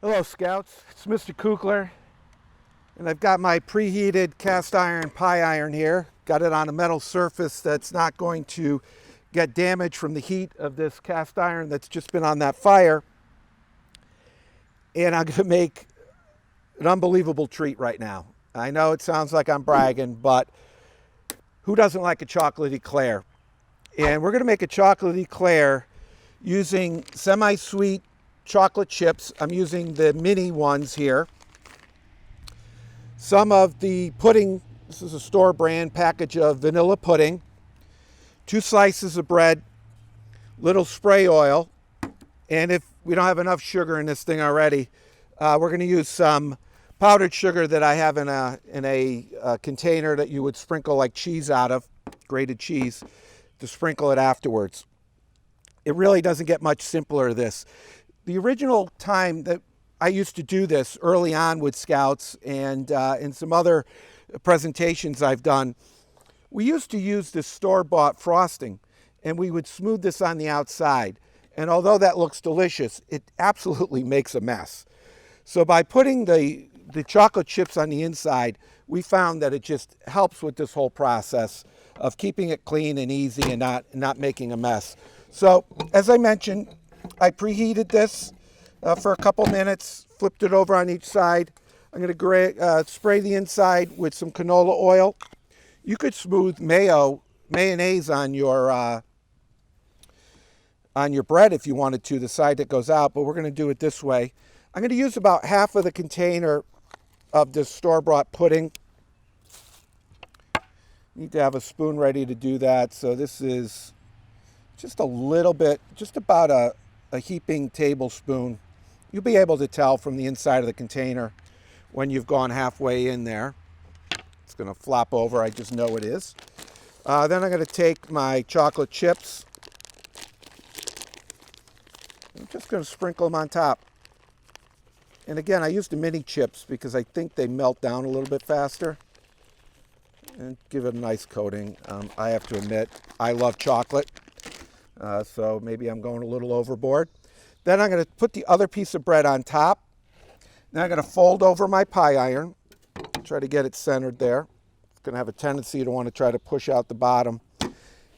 Hello Scouts, it's Mr. Kukler, and I've got my preheated cast iron pie iron here. Got it on a metal surface that's not going to get damaged from the heat of this cast iron that's just been on that fire. And I'm gonna make an unbelievable treat right now. I know it sounds like I'm bragging, but who doesn't like a chocolate eclair? And we're gonna make a chocolate eclair using semi-sweet chocolate chips. I'm using the mini ones here. Some of the pudding, this is a store brand package of vanilla pudding, 2 slices of bread, little spray oil, and if we don't have enough sugar in this thing already, we're going to use some powdered sugar that I have in a container that you would sprinkle like cheese out of, grated cheese, to sprinkle it afterwards. It really doesn't get much simpler, this. The original time that I used to do this early on with Scouts and in some other presentations I've done, we used to use this store-bought frosting, and we would smooth this on the outside. And although that looks delicious, it absolutely makes a mess. So by putting the chocolate chips on the inside, we found that it just helps with this whole process of keeping it clean and easy and not making a mess. So as I mentioned, I preheated this for a couple minutes, flipped it over on each side. I'm going to spray the inside with some canola oil. You could smooth mayonnaise on your bread if you wanted to, the side that goes out, but we're going to do it this way. I'm going to use about half of the container of this store-bought pudding. Need to have a spoon ready to do that. So this is just a little bit, just about a heaping tablespoon. You'll be able to tell from the inside of the container when you've gone halfway in there. It's going to flop over, I just know it is. Then I'm going to take my chocolate chips. I'm just going to sprinkle them on top. And again, I used the mini chips because I think they melt down a little bit faster. And give it a nice coating. I have to admit, I love chocolate. So maybe I'm going a little overboard. Then I'm going to put the other piece of bread on top. Then I'm going to fold over my pie iron. Try to get it centered there. It's going to have a tendency to want to try to push out the bottom.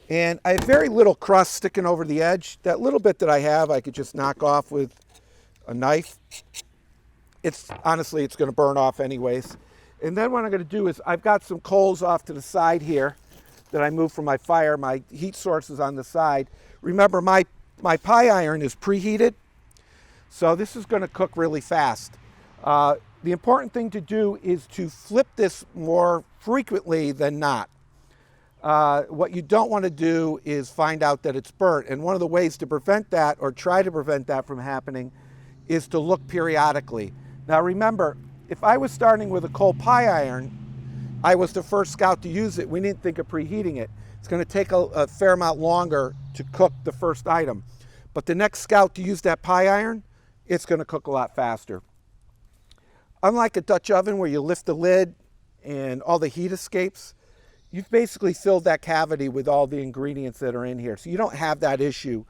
And I have very little crust sticking over the edge. That little bit that I have, I could just knock off with a knife. Honestly, it's going to burn off anyways. And then what I'm going to do is I've got some coals off to the side here that I moved from my fire. My heat source is on the side. Remember, my pie iron is preheated, so this is going to cook really fast. The important thing to do is to flip this more frequently than not. What you don't want to do is find out that it's burnt. And one of the ways to prevent that, or try to prevent that from happening, is to look periodically. Now remember, if I was starting with a coal pie iron, I was the first Scout to use it. We didn't think of preheating it. It's going to take a fair amount longer to cook the first item. But the next Scout to use that pie iron, it's going to cook a lot faster. Unlike a Dutch oven where you lift the lid and all the heat escapes, you've basically filled that cavity with all the ingredients that are in here. So you don't have that issue,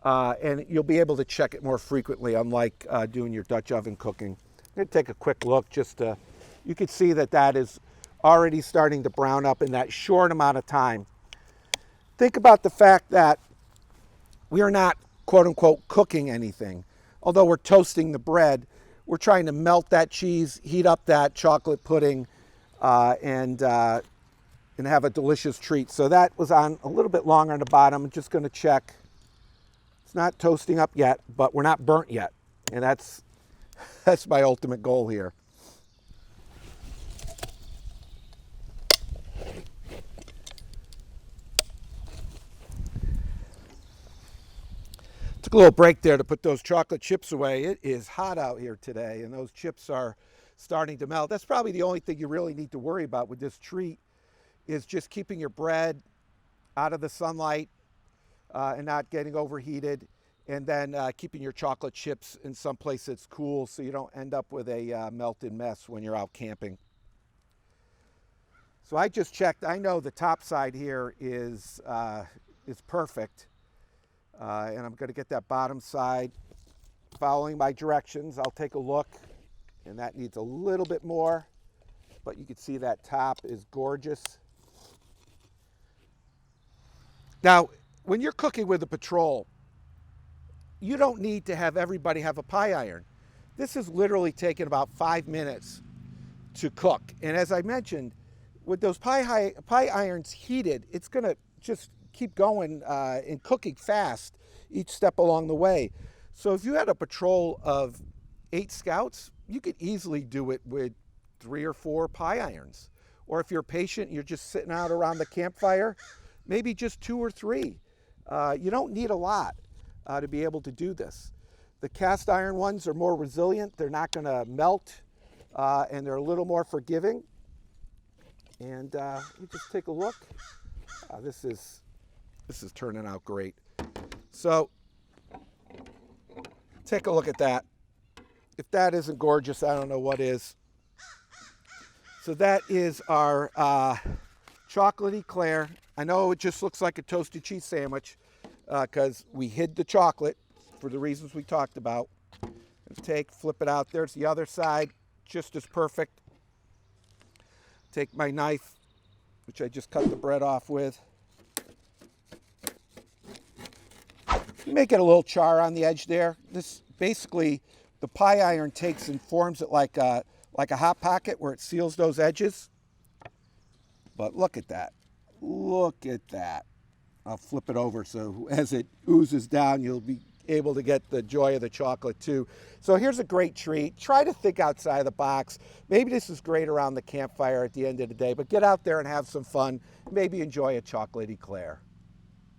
and you'll be able to check it more frequently, unlike doing your Dutch oven cooking. I'm going to take a quick look just to, you can see that is already starting to brown up in that short amount of time. Think about the fact that we are not, quote unquote, cooking anything. Although we're toasting the bread, we're trying to melt that cheese, heat up that chocolate pudding, and have a delicious treat. So that was on a little bit longer on the bottom. I'm just going to check. It's not toasting up yet, but we're not burnt yet. And that's my ultimate goal here. Took a little break there to put those chocolate chips away. It is hot out here today, and those chips are starting to melt. That's probably the only thing you really need to worry about with this treat, is just keeping your bread out of the sunlight and not getting overheated, and then keeping your chocolate chips in some place that's cool so you don't end up with a melted mess when you're out camping. So I just checked. I know the top side here is perfect. And I'm going to get that bottom side following my directions, I'll take a look, and that needs a little bit more, but you can see that top is gorgeous. Now, when you're cooking with a Patrol, you don't need to have everybody have a pie iron. This is literally taking about 5 minutes to cook. And as I mentioned, with those pie irons heated, it's going to just keep going and cooking fast each step along the way. So if you had a Patrol of 8 scouts, you could easily do it with 3 or 4 pie irons. Or if you're patient, you're just sitting out around the campfire, maybe just 2 or 3. You don't need a lot to be able to do this. The cast iron ones are more resilient. They're not going to melt, and they're a little more forgiving. And you just take a look. This is turning out great. So take a look at that. If that isn't gorgeous, I don't know what is. So that is our chocolate eclair. I know it just looks like a toasted cheese sandwich because we hid the chocolate for the reasons we talked about. Let's flip it out. There's the other side, just as perfect. Take my knife, which I just cut the bread off with. Make it a little char on the edge there. This basically, the pie iron takes and forms it like a Hot Pocket where it seals those edges. But look at that. Look at that. I'll flip it over so as it oozes down, you'll be able to get the joy of the chocolate too. So here's a great treat. Try to think outside the box. Maybe this is great around the campfire at the end of the day, but get out there and have some fun. Maybe enjoy a chocolate eclair.